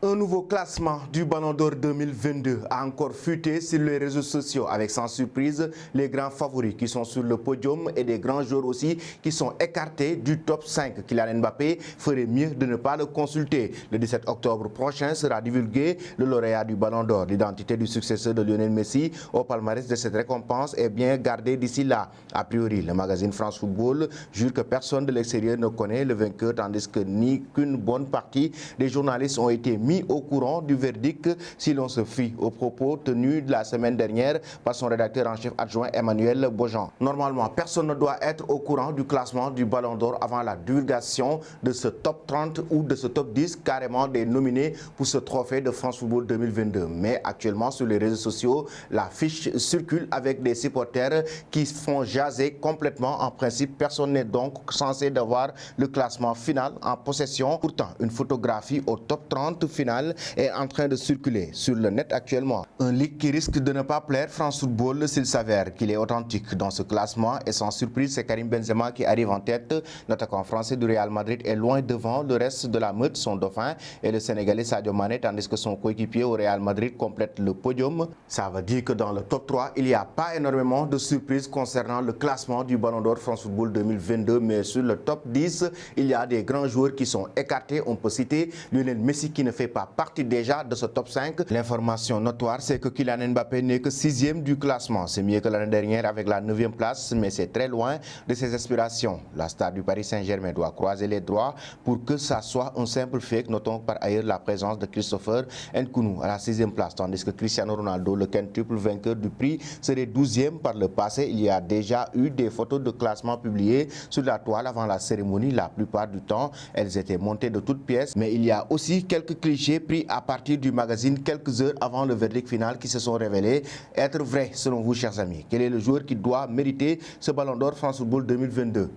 Un nouveau classement du Ballon d'Or 2022 a encore fuité sur les réseaux sociaux avec sans surprise les grands favoris qui sont sur le podium et des grands joueurs aussi qui sont écartés du top 5. Kylian Mbappé ferait mieux de ne pas le consulter. Le 17 octobre prochain sera divulgué le lauréat du Ballon d'Or. L'identité du successeur de Lionel Messi au palmarès de cette récompense est bien gardée d'ici là. A priori, le magazine France Football jure que personne de l'extérieur ne connaît le vainqueur tandis que ni qu'une bonne partie des journalistes ont été mis au courant du verdict si l'on se fie aux propos tenus de la semaine dernière par son rédacteur en chef adjoint Emmanuel Bojan. Normalement, personne ne doit être au courant du classement du Ballon d'Or avant la divulgation de ce top 30 ou de ce top 10 carrément des nominés pour ce trophée de France Football 2022. Mais actuellement sur les réseaux sociaux, la fiche circule avec des supporters qui font jaser complètement. En principe, personne n'est donc censé d'avoir le classement final en possession. Pourtant, une photographie au top 30 final est en train de circuler sur le net actuellement. Un leak qui risque de ne pas plaire France Football s'il s'avère qu'il est authentique dans ce classement. Et sans surprise, c'est Karim Benzema qui arrive en tête. L'attaquant français du Real Madrid est loin devant le reste de la meute, son dauphin et le Sénégalais Sadio Mané, tandis que son coéquipier au Real Madrid complète le podium. Ça veut dire que dans le top 3, il n'y a pas énormément de surprises concernant le classement du Ballon d'Or France Football 2022, mais sur le top 10, il y a des grands joueurs qui sont écartés. On peut citer Lionel Messi qui ne fait pas partie déjà de ce top 5. L'information notoire, c'est que Kylian Mbappé n'est que 6e du classement. C'est mieux que l'année dernière avec la 9e place, mais c'est très loin de ses aspirations. La star du Paris Saint-Germain doit croiser les doigts pour que ça soit un simple fake. Notons par ailleurs la présence de Christopher Nkunku à la 6e place, tandis que Cristiano Ronaldo, le quintuple vainqueur du prix, serait 12e par le passé. Il y a déjà eu des photos de classement publiées sur la toile avant la cérémonie. La plupart du temps, elles étaient montées de toutes pièces, mais il y a aussi quelques clichés pris à partir du magazine quelques heures avant le verdict final qui se sont révélés être vrais selon vous, chers amis. Quel est le joueur qui doit mériter ce Ballon d'Or France Football 2022?